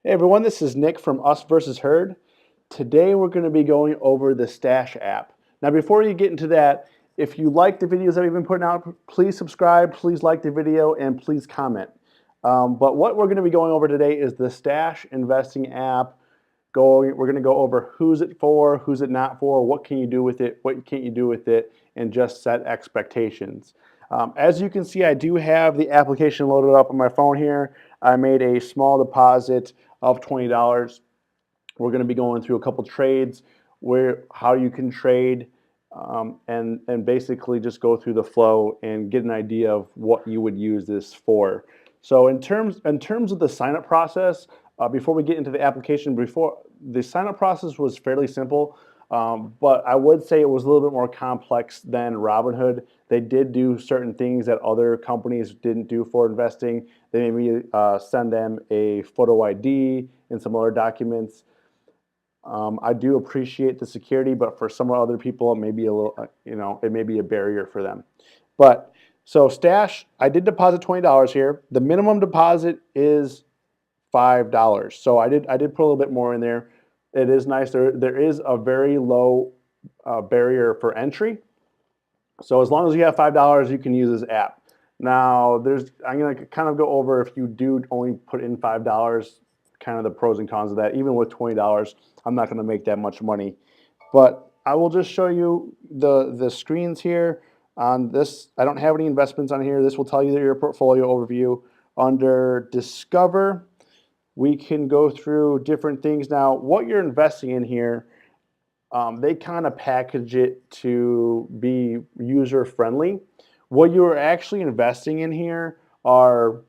Hey everyone, this is Nick from Us versus Herd. Today we're going to be going over the Stash app. Now before you get into that, if you like the videos that we've been putting out, please subscribe, please like the video, and please comment. But what we're going to be going over today is the Stash investing app. We're going to go over who's it for, who's it not for, what can you do with it, what can't you do with it, and just set expectations. As you can see, I do have the application loaded up on my phone here. I made a small deposit of $20. We're going to be going through a couple trades, how you can trade, and basically just go through the flow and get an idea of what you would use this for. So in terms of the sign up process, before we get into the application, before the sign up process was fairly simple. But I would say it was a little bit more complex than Robinhood. They did do certain things that other companies didn't do for investing. They made me send them a photo ID and some other documents. I do appreciate the security, but for some other people, it may be a little, it may be a barrier for them. But so Stash, I did deposit $20 here. The minimum deposit is $5. So I did put a little bit more in there. It is nice. There is a very low barrier for entry. So as long as you have $5, you can use this app. Now I'm going to kind of go over if you do only put in $5, kind of the pros and cons of that. Even with $20, I'm not going to make that much money. But I will just show you the screens here. On this, I don't have any investments on here. This will tell you your portfolio overview. Under Discover, we can go through different things. Now, what you're investing in here, they kind of package it to be user friendly. What you're actually investing in here are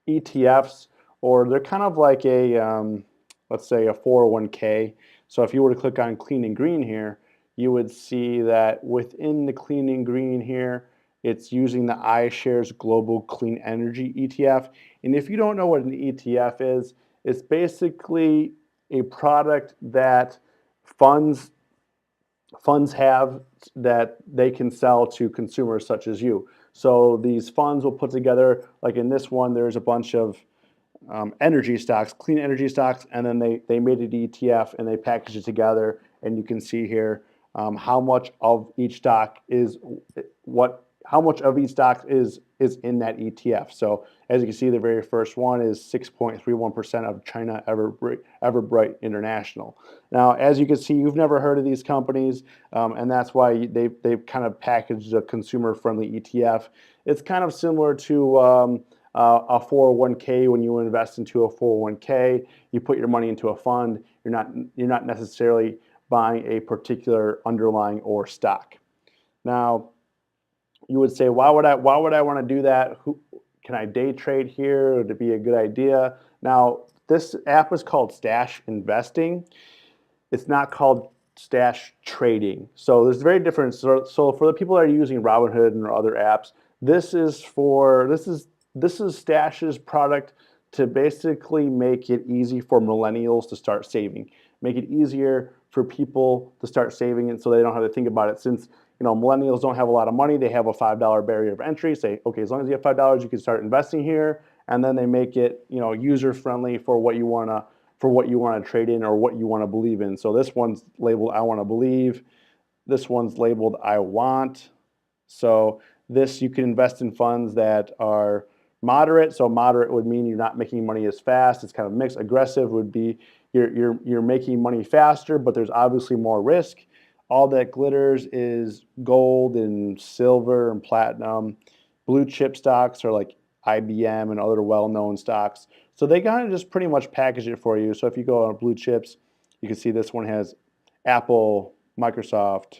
ETFs, or they're kind of like let's say a 401k. So if you were to click on Clean and Green here, you would see that within the Clean and Green here, it's using the iShares Global Clean Energy ETF. And if you don't know what an ETF is, it's basically a product that funds have that they can sell to consumers such as you. So these funds will put together, like in this one, there's a bunch of energy stocks, clean energy stocks, and then they made an ETF and they packaged it together. And you can see here how much of each stock is is in that ETF. So as you can see, the very first one is 6.31% of China Everbright International. Now, as you can see, you've never heard of these companies, and that's why they've kind of packaged a consumer-friendly ETF. It's kind of similar to a 401k. When you invest into a 401k, you put your money into a fund. You're not necessarily buying a particular underlying or stock. Now, you would say, why would I want to do that? Can I day trade here? Would it be a good idea? Now, this app is called Stash Investing. It's not called Stash Trading. So there's very different. So for the people that are using Robinhood and other apps, this is Stash's product to basically make it easy for millennials to start saving, make it easier for people to start saving, and so they don't have to think about it. Since millennials don't have a lot of money, they have a $5 barrier of entry. Say, okay, as long as you have $5, you can start investing here, and then they make it user friendly for what you want to trade in or what you want to believe in. So this one's labeled I want to believe. This one's labeled I want. So this, you can invest in funds that are moderate. So moderate would mean you're not making money as fast. It's kind of mixed. Aggressive would be you're making money faster, but there's obviously more risk. All that glitters is gold and silver and platinum. Blue chip stocks are like IBM and other well-known stocks. So they kind of just pretty much package it for you. So if you go on blue chips, you can see this one has Apple, Microsoft.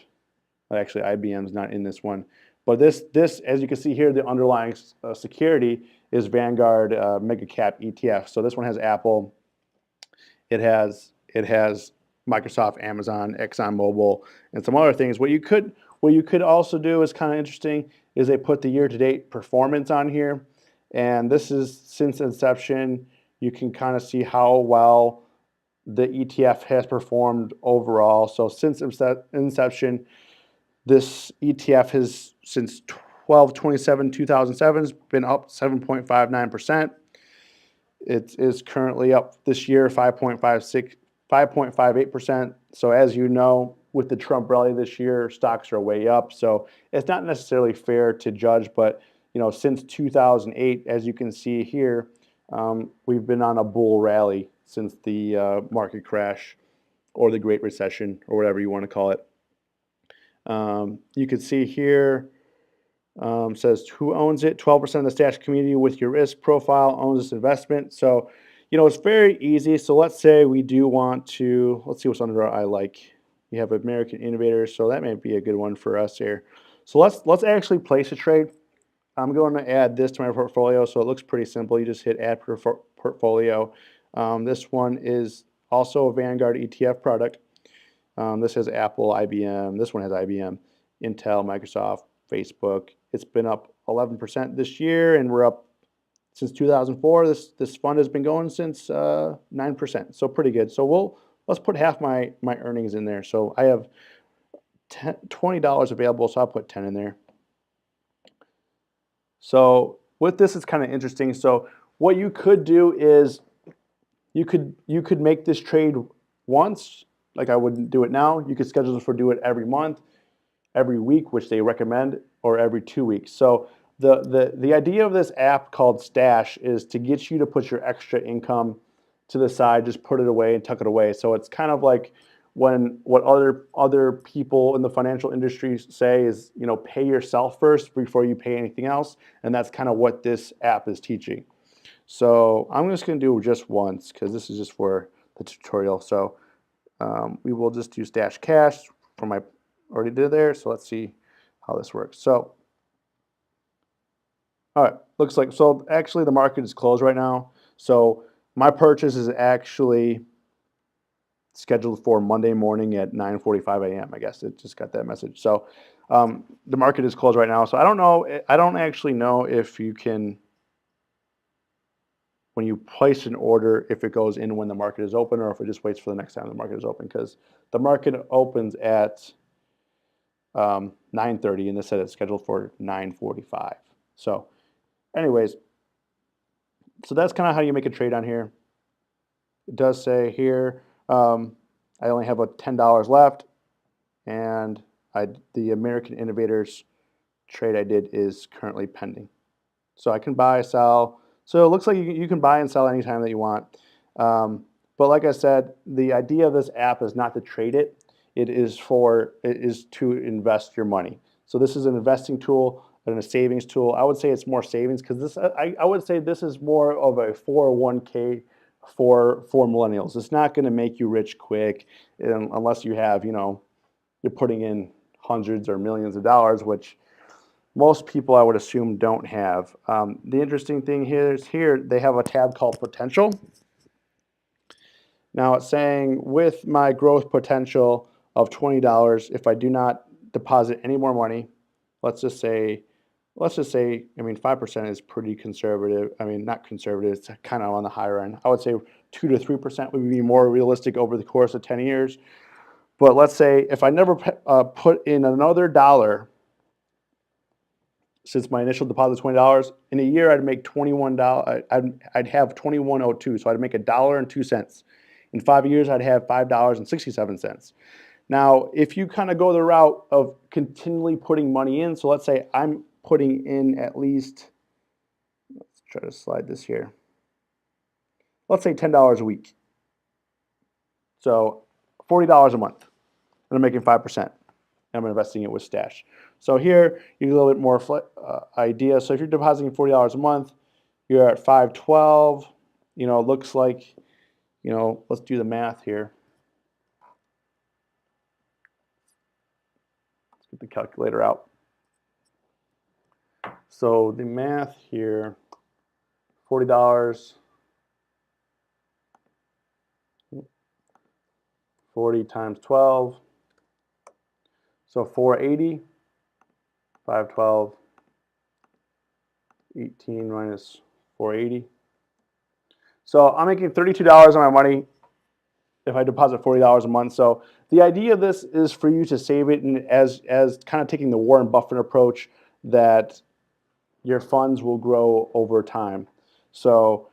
Actually, IBM's not in this one. But this, as you can see here, the underlying security is Vanguard Mega Cap ETF. So this one has Apple. It has Microsoft, Amazon, ExxonMobil, and some other things. What you could also do is kind of interesting is they put the year-to-date performance on here, and this is since inception. You can kind of see how well the ETF has performed overall. So since inception, this ETF has since 12/27/2007 has been up 7.59%. It is currently up this year 5.58%. So as you know, with the Trump rally this year, stocks are way up. So it's not necessarily fair to judge, but since 2008, as you can see here, we've been on a bull rally since the market crash or the Great Recession or whatever you want to call it. You can see here, says who owns it. 12% of the stash community with your risk profile owns this investment. So, it's very easy. So let's say we do want to, let's see what's under our I like. You have American Innovators, so that may be a good one for us here. So let's actually place a trade. I'm going to add this to my portfolio, so it looks pretty simple. You just hit add portfolio. This one is also a Vanguard ETF product. This has Apple, IBM. This one has IBM, Intel, Microsoft, Facebook. It's been up 11% this year, and we're up since 2004. This fund has been going since 9%, so pretty good. So let's put half my earnings in there. So I have $20 available, so I'll put 10 in there. So with this, it's kind of interesting. So what you could do is you could make this trade once, like I wouldn't do it now. You could schedule for do it every month, every week, which they recommend, or every 2 weeks. So the idea of this app called Stash is to get you to put your extra income to the side, just put it away and tuck it away. So it's kind of like what other people in the financial industry say is, pay yourself first before you pay anything else, and that's kind of what this app is teaching. So I'm just going to do just once because this is just for the tutorial. So we will just do Stash Cash for my already did there. So let's see how this works. So all right, looks like, so actually the market is closed right now. So my purchase is actually scheduled for Monday morning at 9:45 a.m. I guess it just got that message. So the market is closed right now. So I don't know. I don't actually know if you can, when you place an order, if it goes in when the market is open or if it just waits for the next time the market is open, because the market opens at 9:30 and this said it's scheduled for 9:45. So anyways, so that's kind of how you make a trade on here. It does say here, I only have $10 left, and the American Innovators trade I did is currently pending. So I can buy, sell. So it looks like you can buy and sell anytime that you want. But like I said, the idea of this app is not to trade it. It is to invest your money. So this is an investing tool and a savings tool. I would say it's more savings because I would say this is more of a 401k for millennials. It's not going to make you rich quick unless you have, you're putting in hundreds or millions of dollars, which most people I would assume don't have. The interesting thing here they have a tab called Potential. Now it's saying with my growth potential of $20, if I do not deposit any more money, let's just say, I mean, 5% is pretty conservative. I mean, not conservative, it's kind of on the higher end. I would say 2 to 3% would be more realistic over the course of 10 years. But let's say if I never put in another dollar, since my initial deposit is $20, in a year I'd make $21. I'd have $21.02, so I'd make $1.02. In 5 years, I'd have $5.67. Now, if you kind of go the route of continually putting money in, so let's say I'm putting in at least, let's try to slide this here. Let's say $10 a week. So $40 a month, and I'm making 5%. And I'm investing it with Stash. So here, you get a little bit more idea. So if you're depositing $40 a month, you're at 512. It looks like, let's do the math here. Let's get the calculator out. So the math here, $40, 40 times 12, so 480, 512, 18 minus 480. So I'm making $32 on my money if I deposit $40 a month. So the idea of this is for you to save it, and as kind of taking the Warren Buffett approach, that your funds will grow over time. So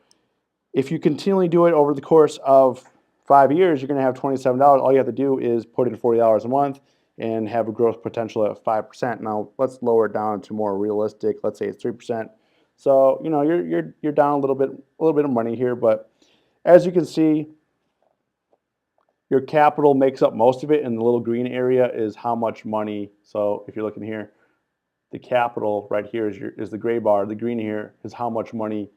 If you continually do it over the course of 5 years, you're going to have $27. All you have to do is put in $40 a month and have a growth potential of 5%. Now let's lower it down to more realistic. Let's say it's 3%. So you're down a little bit of money here, but as you can see, your capital makes up most of it, and the little green area is how much money. So if you're looking here, the capital right here is the gray bar. The green here is how much money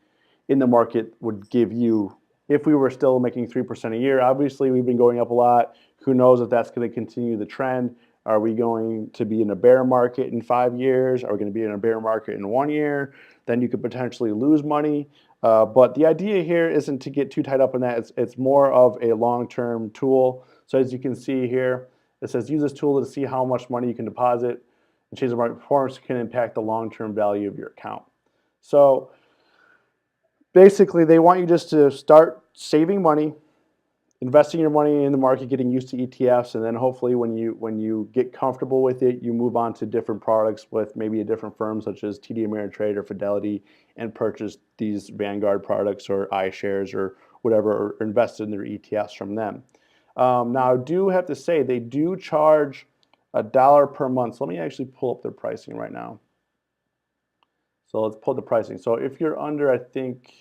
in the market would give you if we were still making 3% a year. Obviously, we've been going up a lot. Who knows if that's going to continue the trend? Are we going to be in a bear market in 5 years? Are we going to be in a bear market in 1 year? Then you could potentially lose money. But the idea here isn't to get too tied up in that. It's more of a long-term tool. So as you can see here, it says use this tool to see how much money you can deposit and change the market performance can impact the long-term value of your account. So basically, they want you just to start saving money, investing your money in the market, getting used to ETFs, and then hopefully when you get comfortable with it, you move on to different products with maybe a different firm such as TD Ameritrade or Fidelity and purchase these Vanguard products or iShares or whatever, or invest in their ETFs from them. Now, I do have to say they do charge $1 per month. So let me actually pull up their pricing right now. So let's pull the pricing. So if you're under, I think,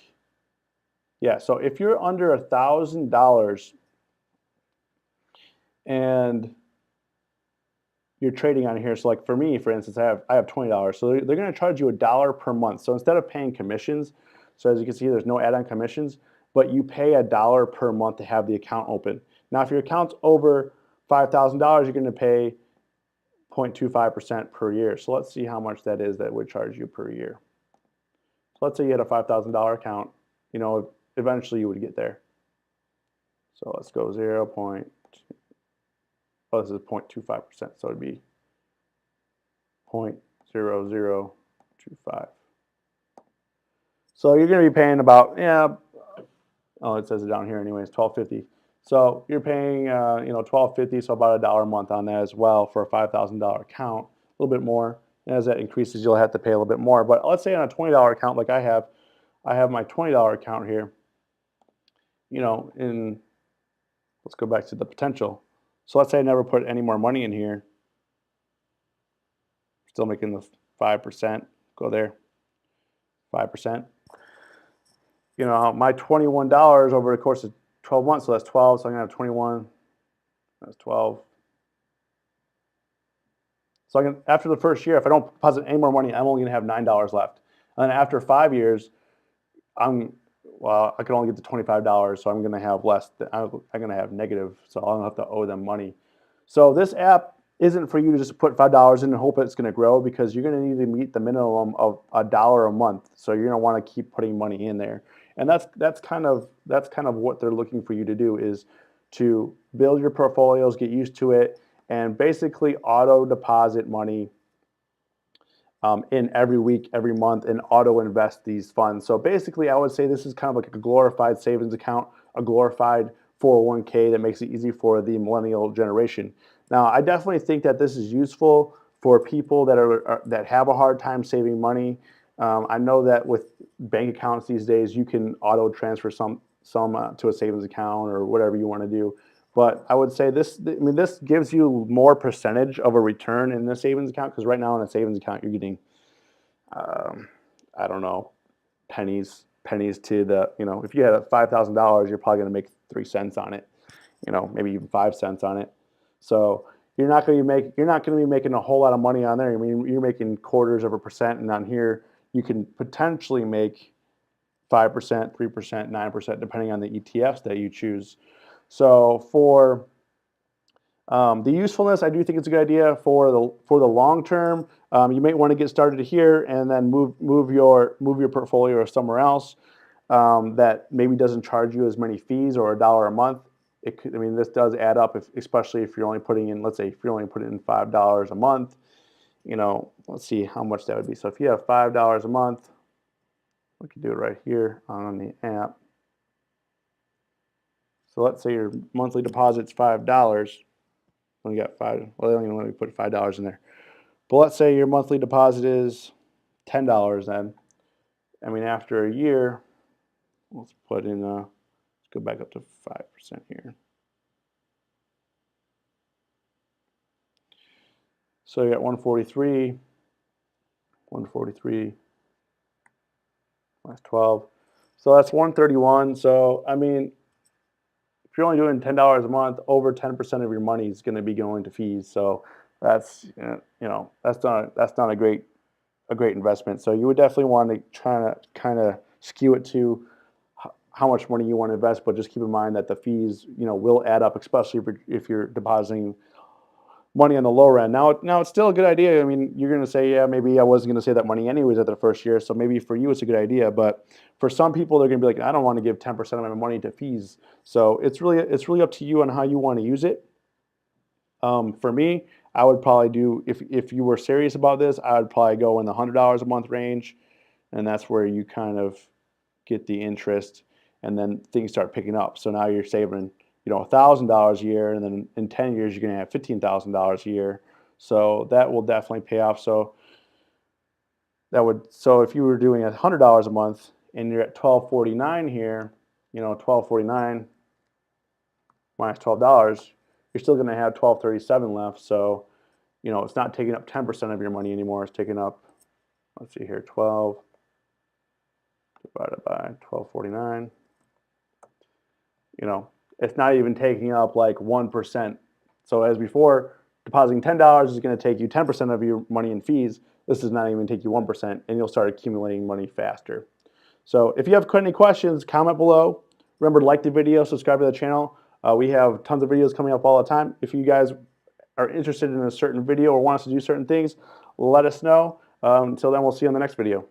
yeah, so if you're under $1,000 and you're trading on here, so like for me, for instance, I have $20. So they're going to charge you $1 per month. So instead of paying commissions, so as you can see, there's no add-on commissions, but you pay $1 per month to have the account open. Now, if your account's over $5,000, you're going to pay 0.25% per year. So let's see how much that is that would charge you per year. So let's say you had a $5,000 account, eventually you would get there. So let's go 0. Oh, this is 0.25%, so it'd be 0.0025. So you're going to be paying about, it says it down here anyways, $12.50. So you're paying, $12.50, so about $1 a month on that as well for a $5,000 account, a little bit more. And as that increases, you'll have to pay a little bit more. But let's say on a $20 account like I have my $20 account here, let's go back to the potential. So let's say I never put any more money in here. Still making the 5%, go there, 5%. My $21 over the course of 12 months, so that's 12, so I'm gonna have 21, that's 12. So after the first year, if I don't deposit any more money, I'm only gonna have $9 left. And then after 5 years, I can only get to $25, so I'm gonna have less, I'm gonna have negative, so I don't have to owe them money. So this app isn't for you to just put $5 in and hope it's gonna grow, because you're gonna need to meet the minimum of $1 a month. So you're gonna wanna keep putting money in there. And that's kind of what they're looking for you to do, is to build your portfolios, get used to it, and basically auto deposit money in every week, every month, and auto invest these funds. So basically, I would say this is kind of like a glorified savings account, a glorified 401k that makes it easy for the millennial generation. Now, I definitely think that this is useful for people that have a hard time saving money. I know that with bank accounts these days, you can auto transfer some to a savings account or whatever you want to do. But I would say this gives you more percentage of a return in the savings account, because right now in a savings account you're getting, I don't know, pennies to the, if you had $5,000, you're probably going to make 3 cents on it, maybe even 5 cents on it. So you're not going to be making a whole lot of money on there. I mean, you're making quarters of a percent, and on here you can potentially make 5%, 3%, 9%, depending on the ETFs that you choose. So for the usefulness, I do think it's a good idea. For the long term, you may want to get started here and then move your portfolio somewhere else that maybe doesn't charge you as many fees, or $1 a month. This does add up, especially if you're only putting in, let's say, if you're only putting in $5 a month. Let's see how much that would be. So if you have $5 a month, we can do it right here on the app. So let's say your monthly deposit's $5. Only got $5. Well, they don't even let me put $5 in there. But let's say your monthly deposit is $10 then. After a year, let's put in, let's go back up to 5% here. So you got 143 minus 12. So that's 131. So, I mean, if you're only doing $10 a month, over 10% of your money is going to be going to fees. So that's, that's not a great investment. So you would definitely want to try to kind of skew it to how much money you want to invest, but just keep in mind that the fees, will add up, especially if you're depositing money on the lower end. Now it's still a good idea. I mean, you're going to say, yeah, maybe I wasn't going to save that money anyways at the first year, so maybe for you it's a good idea. But for some people, they're going to be like, I don't want to give 10% of my money to fees. So it's really up to you on how you want to use it. For me, I would probably do, if you were serious about this, I would probably go in the $100 a month range, and that's where you kind of get the interest, and then things start picking up. So now you're saving, $1,000 a year, and then in 10 years you're going to have $15,000 a year. So that will definitely pay off. So if you were doing $100 a month and you're at $1,249 here, $1,249 minus $12, you're still going to have $1,237 left. So, it's not taking up 10% of your money anymore. It's taking up, let's see here, 12 divided by 1249. It's not even taking up like 1%. So as before, depositing $10 is going to take you 10% of your money in fees. This is not even take you 1%, and you'll start accumulating money faster. So if you have any questions, comment below. Remember to like the video, subscribe to the channel. We have tons of videos coming up all the time. If you guys are interested in a certain video or want us to do certain things, let us know. Until then, we'll see you on the next video.